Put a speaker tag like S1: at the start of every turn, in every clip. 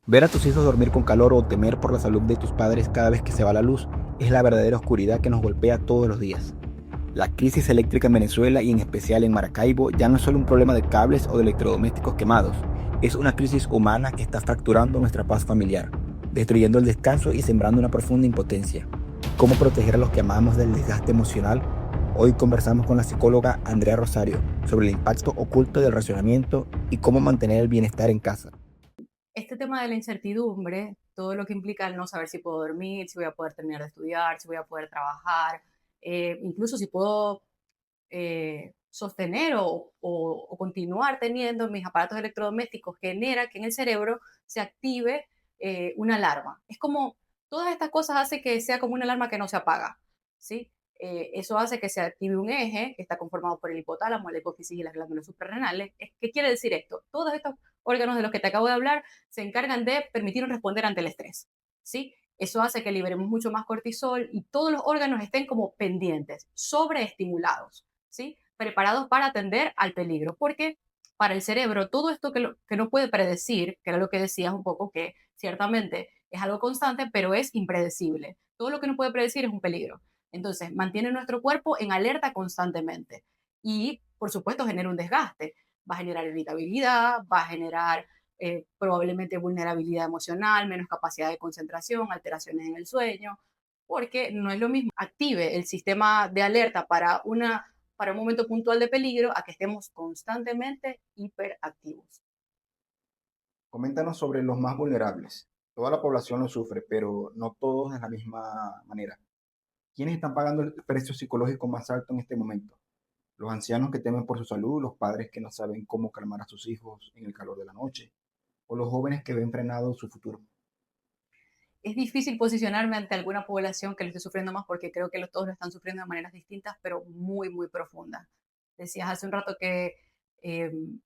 S1: Ver a tus hijos dormir con calor o temer por la salud de tus padres cada vez que se va la luz es la verdadera oscuridad que nos golpea todos los días. La crisis eléctrica en Venezuela y en especial en Maracaibo ya no es solo un problema de cables o de electrodomésticos quemados, es una crisis humana que está fracturando nuestra paz familiar, destruyendo el descanso y sembrando una profunda impotencia. ¿Cómo proteger a los que amamos del desgaste emocional? Hoy conversamos con la psicóloga Andrea Rosario sobre el impacto oculto del racionamiento y cómo mantener el bienestar en casa.
S2: Este tema de la incertidumbre, todo lo que implica el no saber si puedo dormir, si voy a poder terminar de estudiar, si voy a poder trabajar, incluso si puedo sostener o continuar teniendo mis aparatos electrodomésticos, genera que en el cerebro se active una alarma. Es como, todas estas cosas hacen que sea como una alarma que no se apaga, ¿sí? Eso hace que se active un eje que está conformado por el hipotálamo, la hipófisis y las glándulas suprarrenales. ¿Qué quiere decir esto? Todos estos órganos de los que te acabo de hablar se encargan de permitirnos responder ante el estrés, ¿sí? Eso hace que liberemos mucho más cortisol y todos los órganos estén como pendientes, sobreestimulados, ¿sí? Preparados para atender al peligro, porque para el cerebro todo esto que no puede predecir, que era lo que decías un poco, que ciertamente es algo constante, pero es impredecible. Todo lo que no puede predecir es un peligro. Entonces, mantiene nuestro cuerpo en alerta constantemente y, por supuesto, genera un desgaste. Va a generar irritabilidad, va a generar probablemente vulnerabilidad emocional, menos capacidad de concentración, alteraciones en el sueño, porque no es lo mismo active el sistema de alerta para un momento puntual de peligro a que estemos constantemente hiperactivos.
S1: Coméntanos sobre los más vulnerables. Toda la población lo sufre, pero no todos de la misma manera. ¿Quiénes están pagando el precio psicológico más alto en este momento? Los ancianos que temen por su salud, los padres que no saben cómo calmar a sus hijos en el calor de la noche, o los jóvenes que ven frenado su futuro.
S2: Es difícil posicionarme ante alguna población que lo esté sufriendo más porque creo que todos lo están sufriendo de maneras distintas, pero muy, muy profundas. Decías hace un rato que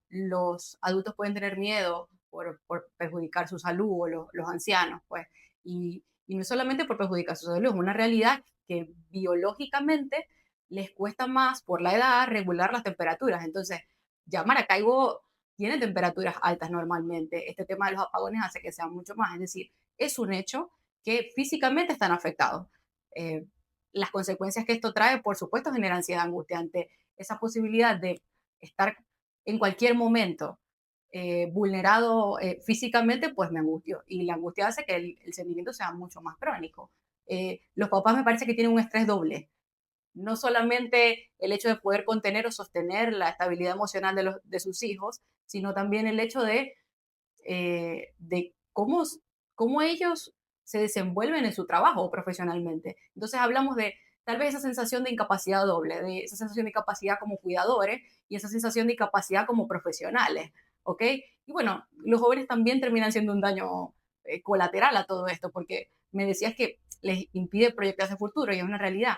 S2: los adultos pueden tener miedo por perjudicar su salud o los ancianos, pues, y no solamente por perjudicar su salud, es una realidad que biológicamente les cuesta más por la edad regular las temperaturas. Entonces, ya Maracaibo tiene temperaturas altas normalmente. Este tema de los apagones hace que sean mucho más. Es decir, es un hecho que físicamente están afectados. Eh, las consecuencias que esto trae, por supuesto, genera ansiedad, angustia ante esa posibilidad de estar en cualquier momento vulnerado físicamente, pues me angustio. Y la angustia hace que el sentimiento sea mucho más crónico. Los papás me parece que tienen un estrés doble. No solamente el hecho de poder contener o sostener la estabilidad emocional de sus hijos, sino también el hecho de cómo ellos se desenvuelven en su trabajo profesionalmente. Entonces hablamos de tal vez esa sensación de incapacidad doble, de esa sensación de incapacidad como cuidadores y esa sensación de incapacidad como profesionales, ¿ok? Y bueno, los jóvenes también terminan siendo un daño colateral a todo esto, porque me decías que les impide proyectarse futuro y es una realidad,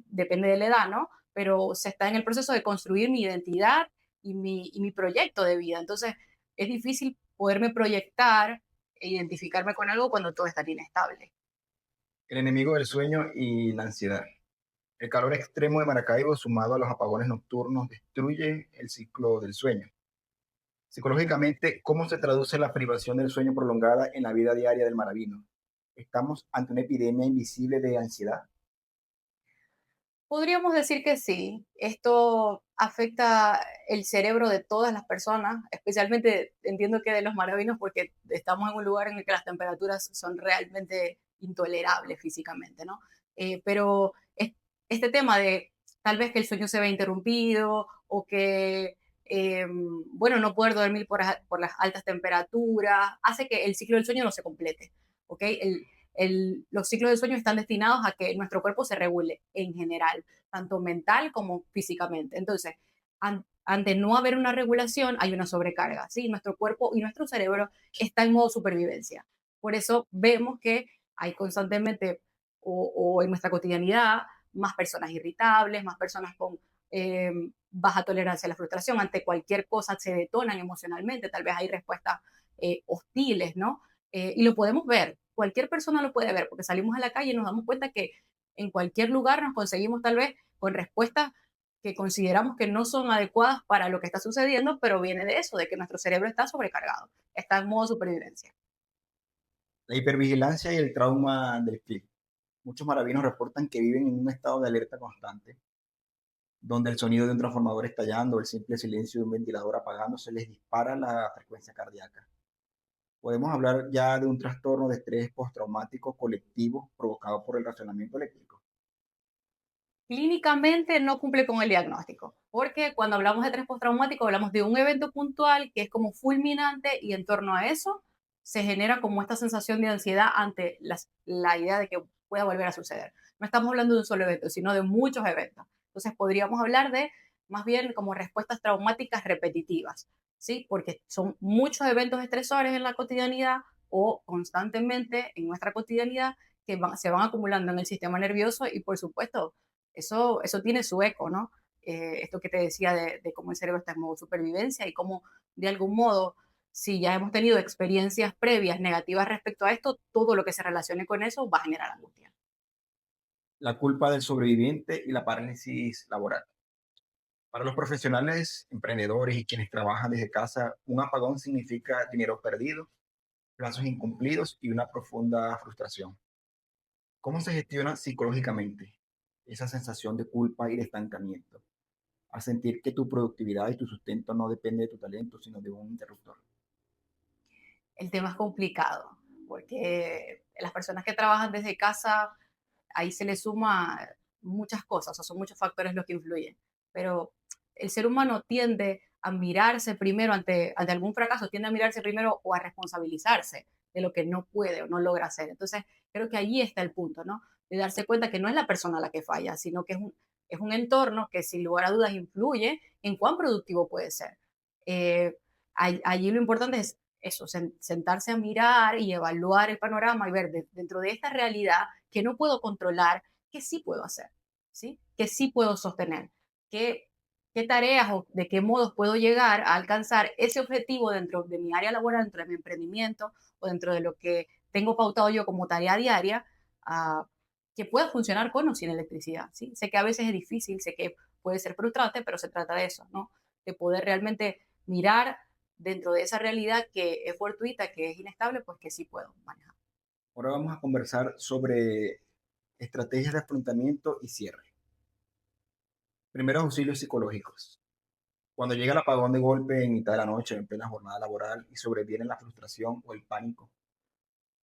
S2: depende de la edad, ¿no? Pero se está en el proceso de construir mi identidad y mi proyecto de vida. Entonces, es difícil poderme proyectar e identificarme con algo cuando todo es tan inestable.
S1: El enemigo del sueño y la ansiedad. El calor extremo de Maracaibo, sumado a los apagones nocturnos, destruye el ciclo del sueño. Psicológicamente, ¿cómo se traduce la privación del sueño prolongada en la vida diaria del maravino? ¿Estamos ante una epidemia invisible de ansiedad?
S2: Podríamos decir que sí. Esto afecta el cerebro de todas las personas, especialmente entiendo que de los maravinos, porque estamos en un lugar en el que las temperaturas son realmente intolerables físicamente, ¿no? Pero este tema de tal vez que el sueño se ve interrumpido o que, bueno, no poder dormir por las altas temperaturas, hace que el ciclo del sueño no se complete, ¿ok? Los ciclos del sueño están destinados a que nuestro cuerpo se regule en general, tanto mental como físicamente. Entonces, ante no haber una regulación, hay una sobrecarga, ¿sí? Nuestro cuerpo y nuestro cerebro está en modo supervivencia. Por eso vemos que hay constantemente, o en nuestra cotidianidad, más personas irritables, más personas con eh, baja tolerancia a la frustración. Ante cualquier cosa se detonan emocionalmente, tal vez hay respuestas hostiles, ¿no? Y lo podemos ver, cualquier persona lo puede ver, porque salimos a la calle y nos damos cuenta que en cualquier lugar nos conseguimos tal vez con respuestas que consideramos que no son adecuadas para lo que está sucediendo, pero viene de eso, de que nuestro cerebro está sobrecargado, está en modo supervivencia.
S1: La hipervigilancia y el trauma del clic. Muchos maravinos reportan que viven en un estado de alerta constante, donde el sonido de un transformador estallando o el simple silencio de un ventilador apagándose les dispara la frecuencia cardíaca. Podemos hablar ya de un trastorno de estrés postraumático colectivo provocado por el racionamiento eléctrico.
S2: Clínicamente no cumple con el diagnóstico, porque cuando hablamos de estrés postraumático hablamos de un evento puntual que es como fulminante y en torno a eso se genera como esta sensación de ansiedad ante la idea de que pueda volver a suceder. No estamos hablando de un solo evento, sino de muchos eventos. Entonces podríamos hablar de más bien como respuestas traumáticas repetitivas, ¿sí? Porque son muchos eventos estresores en la cotidianidad o constantemente en nuestra cotidianidad que se van acumulando en el sistema nervioso y por supuesto eso tiene su eco, ¿no? Esto que te decía de cómo el cerebro está en modo supervivencia y cómo, de algún modo, si ya hemos tenido experiencias previas negativas respecto a esto, todo lo que se relacione con eso va a generar angustia.
S1: La culpa del sobreviviente y la parálisis laboral. Para los profesionales, emprendedores y quienes trabajan desde casa, un apagón significa dinero perdido, plazos incumplidos y una profunda frustración. ¿Cómo se gestiona psicológicamente esa sensación de culpa y de estancamiento? A sentir que tu productividad y tu sustento no depende de tu talento, sino de un interruptor.
S2: El tema es complicado, porque las personas que trabajan desde casa, ahí se le suma muchas cosas, o sea, son muchos factores los que influyen, pero el ser humano tiende a mirarse primero ante algún fracaso, tiende a mirarse primero o a responsabilizarse de lo que no puede o no logra hacer. Entonces, creo que allí está el punto, ¿no? De darse cuenta que no es la persona la que falla, sino que es un entorno que sin lugar a dudas influye en cuán productivo puede ser. Eh, allí lo importante es eso, sentarse a mirar y evaluar el panorama y ver dentro de esta realidad que no puedo controlar, qué sí puedo hacer, ¿sí? ¿Qué sí puedo sostener? ¿Qué, qué tareas o de qué modos puedo llegar a alcanzar ese objetivo dentro de mi área laboral, dentro de mi emprendimiento o dentro de lo que tengo pautado yo como tarea diaria, que pueda funcionar con o sin electricidad, ¿sí? Sé que a veces es difícil, sé que puede ser frustrante, pero se trata de eso, ¿no? De poder realmente mirar dentro de esa realidad que es fortuita, que es inestable, pues que sí puedo manejar.
S1: Ahora vamos a conversar sobre estrategias de afrontamiento y cierre. Primeros auxilios psicológicos. Cuando llega el apagón de golpe en mitad de la noche, en plena jornada laboral y sobreviene la frustración o el pánico,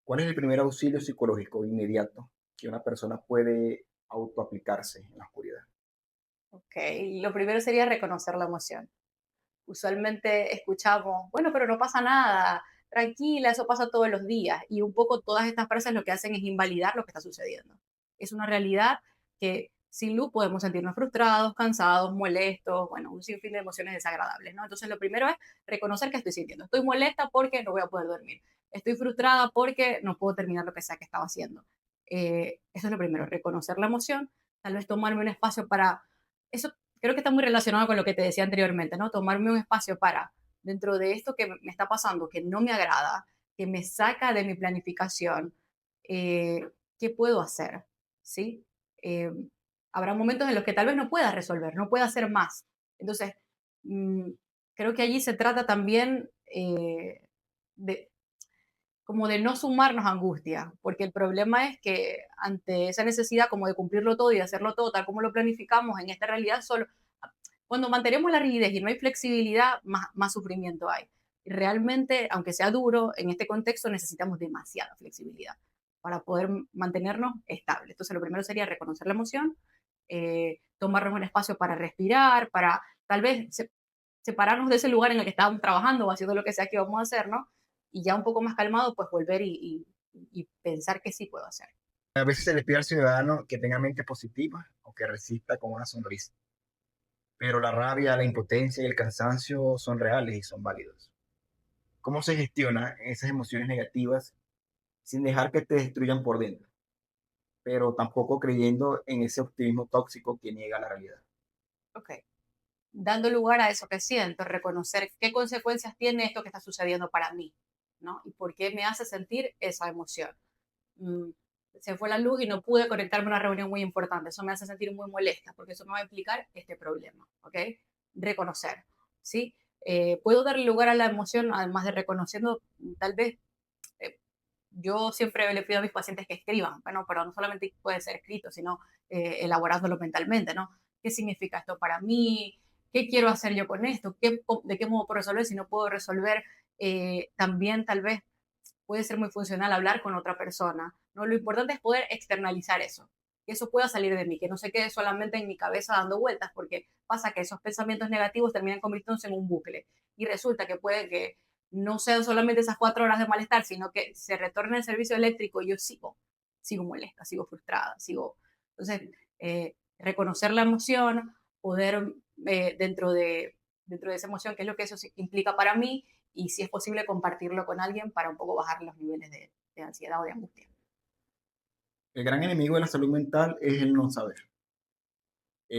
S1: ¿cuál es el primer auxilio psicológico inmediato que una persona puede autoaplicarse en la oscuridad?
S2: Ok, lo primero sería reconocer la emoción. Usualmente escuchamos, bueno, pero no pasa nada, tranquila, eso pasa todos los días. Y un poco todas estas frases lo que hacen es invalidar lo que está sucediendo. Es una realidad que sin luz podemos sentirnos frustrados, cansados, molestos, bueno, un sinfín de emociones desagradables, ¿no? Entonces lo primero es reconocer que estoy sintiendo. Estoy molesta porque no voy a poder dormir. Estoy frustrada porque no puedo terminar lo que sea que estaba haciendo. Eso es lo primero, reconocer la emoción, tal vez tomarme un espacio para... Eso creo que está muy relacionado con lo que te decía anteriormente, ¿no? Tomarme un espacio para, dentro de esto que me está pasando, que no me agrada, que me saca de mi planificación, ¿qué puedo hacer? ¿Sí? Eh, Habrá momentos en los que tal vez no pueda resolver, no pueda hacer más. Entonces, mm, creo que allí se trata también de, como de no sumarnos angustia, porque el problema es que ante esa necesidad como de cumplirlo todo y de hacerlo todo tal como lo planificamos, en esta realidad solo, cuando mantenemos la rigidez y no hay flexibilidad, más sufrimiento hay. Y realmente, aunque sea duro, en este contexto necesitamos demasiada flexibilidad para poder mantenernos estables. Entonces, lo primero sería reconocer la emoción, tomarnos un espacio para respirar, para tal vez separarnos de ese lugar en el que estábamos trabajando o haciendo lo que sea que vamos a hacer, ¿no? Y ya un poco más calmado, pues volver y pensar que sí puedo hacer.
S1: A veces se le pide al ciudadano que tenga mente positiva o que resista con una sonrisa, pero la rabia, la impotencia y el cansancio son reales y son válidos. ¿Cómo se gestiona esas emociones negativas sin dejar que te destruyan por dentro, pero tampoco creyendo en ese optimismo tóxico que niega la realidad?
S2: Ok. Dando lugar a eso que siento, reconocer qué consecuencias tiene esto que está sucediendo para mí, ¿no? Y por qué me hace sentir esa emoción. Mm, Se fue la luz y no pude conectarme a una reunión muy importante. Eso me hace sentir muy molesta porque eso me va a implicar este problema, ¿ok? Reconocer, ¿sí? Puedo darle lugar a la emoción, además de reconociendo, tal vez yo siempre le pido a mis pacientes que escriban, bueno, pero no solamente puede ser escrito, sino elaborándolo mentalmente, ¿no? ¿Qué significa esto para mí? ¿Qué quiero hacer yo con esto? ¿De qué modo puedo resolver? Si no puedo resolver, también tal vez puede ser muy funcional hablar con otra persona, ¿no? Lo importante es poder externalizar eso, que eso pueda salir de mí, que no se quede solamente en mi cabeza dando vueltas, porque pasa que esos pensamientos negativos terminan convirtiéndose en un bucle y resulta que puede que no sean solamente esas 4 horas de malestar, sino que se retorne el servicio eléctrico y yo sigo molesta, sigo frustrada, sigo... Entonces, reconocer la emoción, poder dentro de esa emoción, qué es lo que eso implica para mí, y si es posible compartirlo con alguien para un poco bajar los niveles de ansiedad o de angustia.
S1: El gran enemigo de la salud mental es el no saber.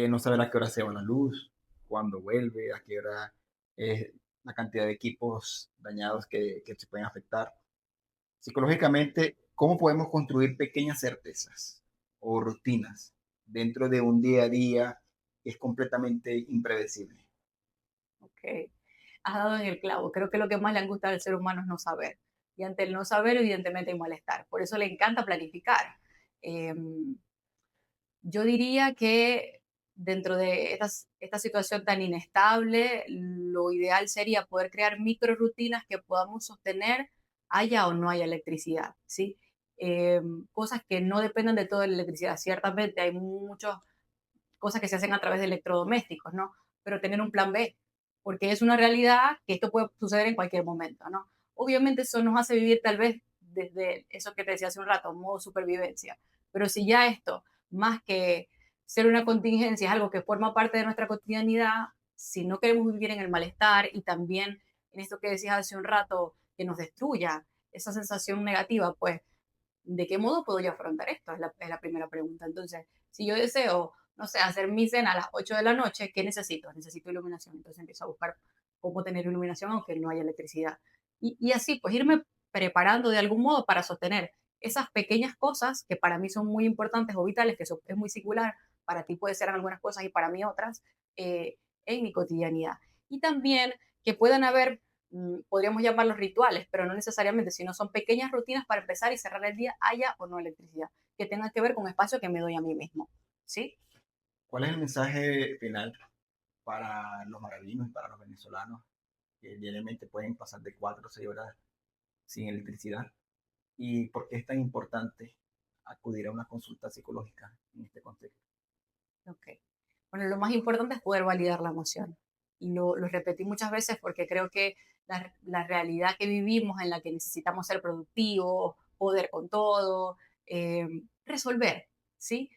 S1: No saber a qué hora se va la luz, cuándo vuelve, a qué hora es la cantidad de equipos dañados que se pueden afectar. Psicológicamente, ¿cómo podemos construir pequeñas certezas o rutinas dentro de un día a día que es completamente impredecible?
S2: Ok, has dado en el clavo. Creo que lo que más le angustia al ser humano es no saber. Y ante el no saber, evidentemente hay malestar. Por eso le encanta planificar. Em, yo diría que dentro de esta situación tan inestable, lo ideal sería poder crear micro rutinas que podamos sostener haya o no haya electricidad, ¿sí? Cosas que no dependan de toda la electricidad. Ciertamente hay muchas cosas que se hacen a través de electrodomésticos, ¿no? Pero tener un plan B, porque es una realidad que esto puede suceder en cualquier momento, ¿no? Obviamente eso nos hace vivir tal vez desde eso que te decía hace un rato, modo supervivencia, pero si ya esto, más que ser una contingencia, es algo que forma parte de nuestra cotidianidad, si no queremos vivir en el malestar y también en esto que decías hace un rato, que nos destruya esa sensación negativa, pues, ¿de qué modo puedo yo afrontar esto? Es la primera pregunta. Entonces, si yo deseo, no sé, hacer mi cena a las 8 de la noche, ¿qué necesito? Necesito iluminación. Entonces empiezo a buscar cómo tener iluminación aunque no haya electricidad. Y así, pues irme preparando de algún modo para sostener esas pequeñas cosas que para mí son muy importantes o vitales, que eso es muy singular, para ti puede ser algunas cosas y para mí otras, en mi cotidianidad. Y también que puedan haber, podríamos llamarlos rituales, pero no necesariamente, sino son pequeñas rutinas para empezar y cerrar el día, haya o no electricidad, que tengan que ver con espacio que me doy a mí mismo, ¿sí?
S1: ¿Cuál es el mensaje final para los maravinos y para los venezolanos que diariamente pueden pasar de 4 o 6 horas sin electricidad? ¿Y por qué es tan importante acudir a una consulta psicológica en este contexto?
S2: Ok. Bueno, lo más importante es poder validar la emoción. Y lo repetí muchas veces porque creo que la realidad que vivimos en la que necesitamos ser productivos, poder con todo, resolver, ¿sí?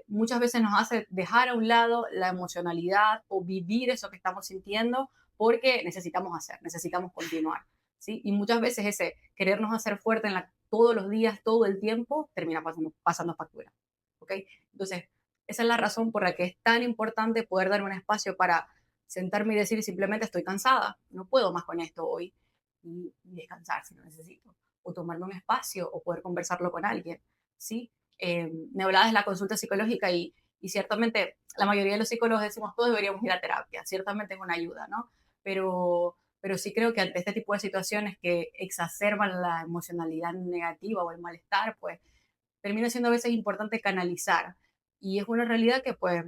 S2: Muchas veces nos hace dejar a un lado la emocionalidad o vivir eso que estamos sintiendo porque necesitamos hacer, necesitamos continuar, ¿sí? Y muchas veces ese querernos hacer fuerte todos los días, todo el tiempo, termina pasando factura, ¿ok? Entonces, esa es la razón por la que es tan importante poder dar un espacio para sentarme y decir simplemente estoy cansada, no puedo más con esto hoy y descansar si lo necesito, o tomarme un espacio o poder conversarlo con alguien, ¿sí? Me hablabas de la consulta psicológica y ciertamente la mayoría de los psicólogos decimos todos deberíamos ir a terapia, ciertamente es una ayuda, ¿no? Pero sí creo que ante este tipo de situaciones que exacerban la emocionalidad negativa o el malestar, pues termina siendo a veces importante canalizar. Y es una realidad que pues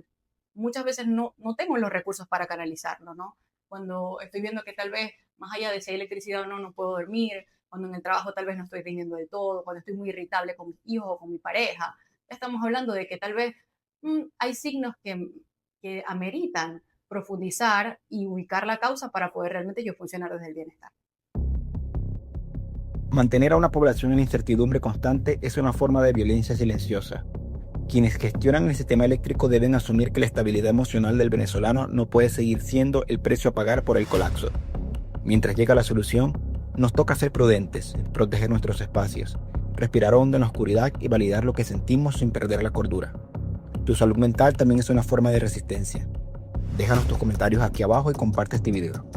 S2: muchas veces no tengo los recursos para canalizarlo, ¿no? Cuando estoy viendo que tal vez más allá de si hay electricidad o no, no puedo dormir, cuando en el trabajo tal vez no estoy rindiendo de todo, cuando estoy muy irritable con mis hijos o con mi pareja, ya estamos hablando de que tal vez hay signos que ameritan profundizar y ubicar la causa para poder realmente yo funcionar desde el bienestar.
S1: Mantener a una población en incertidumbre constante es una forma de violencia silenciosa. Quienes gestionan el sistema eléctrico deben asumir que la estabilidad emocional del venezolano no puede seguir siendo el precio a pagar por el colapso. Mientras llega la solución, nos toca ser prudentes, proteger nuestros espacios, respirar hondo en la oscuridad y validar lo que sentimos sin perder la cordura. Tu salud mental también es una forma de resistencia. Déjanos tus comentarios aquí abajo y comparte este video.